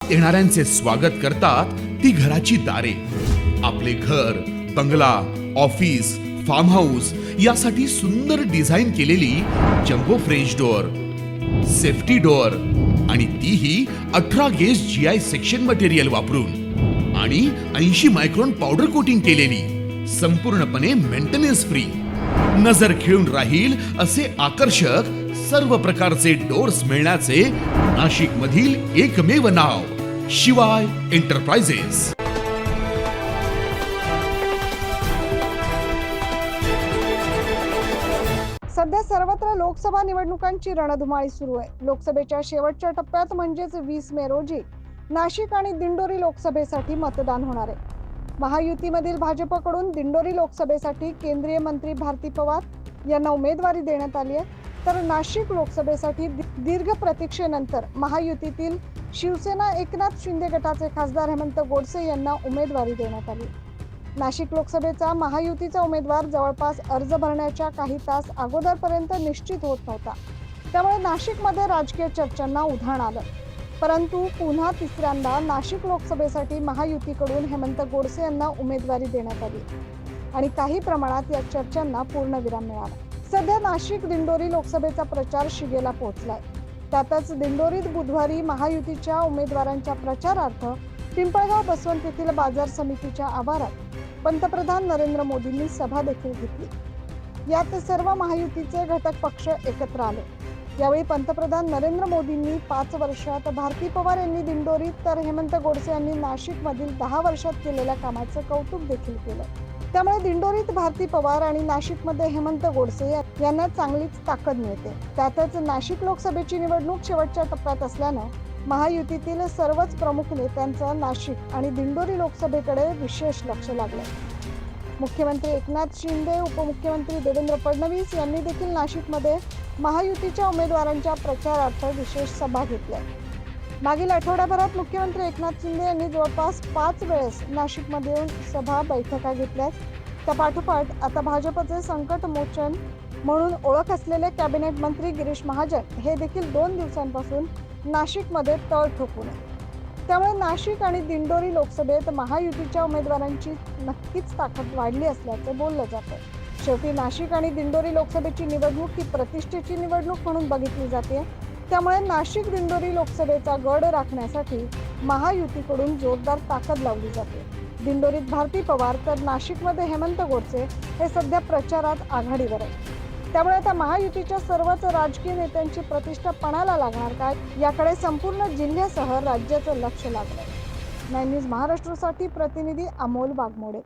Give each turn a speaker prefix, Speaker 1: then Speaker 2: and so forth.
Speaker 1: आत येणाऱ्यांचे स्वागत करतात ती घराची दारे. आपले घर, बंगला, ऑफिस, फार्म हाऊस यासाठी सुंदर डिझाईन केलेली jumbo French door, safety door आणि तीही 18 गेज GI सेक्शन मटेरियल वापरून आणि 80 मायक्रॉन पावडर कोटिंग केलेली, संपूर्णपणे मेंटेनन्स फ्री, नजर खिळून राहील असे आकर्षक सर्व प्रकारचे डोअर्स मिळण्याचे नाशिक मधील एकमेव नाव शिवाय एंटरप्राइजेस.
Speaker 2: सध्या सर्वत्र लोकसभा निवडणुकांची रणधुमाळी सुरू आहे. लोकसभेच्या शेवटच्या टप्प्यात म्हणजेच 20 मे रोजी नाशिक आणि दिंडोरी लोकसभेसाठी मतदान होणार आहे. महायुतीमधील भाजपकडून दिंडोरी लोकसभेसाठी केंद्रीय मंत्री भारती पवार यांना उमेदवारी देण्यात आली आहे, तर नाशिक लोकसभेसाठी दीर्घ प्रतीक्षेनंतर महायुतीतील शिवसेना एकनाथ शिंदे गटाचे खासदार हेमंत गोडसे यांना उमेदवारी देण्यात आली. नाशिक लोकसभेचा महायुतीचा उमेदवार जवळपास अर्ज भरण्याच्या काही तास अगोदरपर्यंत निश्चित होत नव्हता. त्यामुळे नाशिकमध्ये राजकीय चर्चांना उधाण आलं. परंतु पुन्हा तिसऱ्यांदा नाशिक लोकसभेसाठी महायुतीकडून हेमंत गोडसे यांना उमेदवारी देण्यात आली आणि काही प्रमाणात या चर्चांना पूर्णविराम मिळाला. सध्या नाशिक दिंडोरी लोकसभेचा प्रचार शिगेला पोहोचलाय. त्यातच दिंडोरीत बुधवारी महायुतीच्या उमेदवारांच्या प्रचारार्थ पिंपळगाव बसवंत येथील बाजार समितीच्या आवारात पंतप्रधान नरेंद्र मोदींनी सभा देखील घेतली. यात सर्व महायुतीचे घटक पक्ष एकत्र आले. यावेळी पंतप्रधान नरेंद्र मोदींनी 5 वर्षात भारती पवार यांनी दिंडोरीत तर हेमंत गोडसे यांनी नाशिकमधील 10 वर्षात केलेल्या कामाचं कौतुक देखील केलं. त्यामुळे दिंडोरीत भारती पवार आणि नाशिकमध्ये हेमंत गोडसे यांना चांगलीच ताकद मिळते. त्यातच नाशिक लोकसभेची निवडणूक शेवटच्या टप्प्यात असल्यानं महायुतीतील सर्वच प्रमुख नेत्यांचं नाशिक आणि दिंडोरी लोकसभेकडे विशेष लक्ष लागलंय. मुख्यमंत्री एकनाथ शिंदे, उपमुख्यमंत्री देवेंद्र फडणवीस यांनी देखील नाशिकमध्ये महायुतीच्या उमेदवारांच्या प्रचारार्थ विशेष सभा घेतल्या. मागील आठवड्याभरात मुख्यमंत्री एकनाथ शिंदे यांनी जवळपास 5 वेळेस नाशिकमध्ये येऊन सभा बैठका घेतल्या. त्या पाठोपाठ आता भाजपचे संकट मोचन म्हणून ओळख असलेले कॅबिनेट मंत्री गिरीश महाजन हे देखील 2 दिवसांपासून नाशिकमध्ये तळ ठोकून आहे. त्यामुळे नाशिक आणि दिंडोरी लोकसभेत महायुतीच्या उमेदवारांची नक्कीच ताकद वाढली असल्याचं बोललं जातं. शेवटी नाशिक आणि दिंडोरी लोकसभेची निवडणूक ही प्रतिष्ठेची निवडणूक म्हणून बघितली जाते. त्यामुळे नाशिक दिंडोरी लोकसभेचा गड राखण्यासाठी महायुतीकडून जोरदार ताकद लावली जाते. दिंडोरीत भारती पवार तर नाशिकमध्ये हेमंत गोडसे हे सध्या प्रचारात आघाडीवर आहे. त्यामुळे आता महायुतीच्या सर्वच राजकीय नेत्यांची प्रतिष्ठा पणाला लागणार काय याकडे संपूर्ण जिल्ह्यासह राज्याचं लक्ष लागलंय. 9 न्यूज महाराष्ट्रासाठी प्रतिनिधी अमोल वाघमोडे.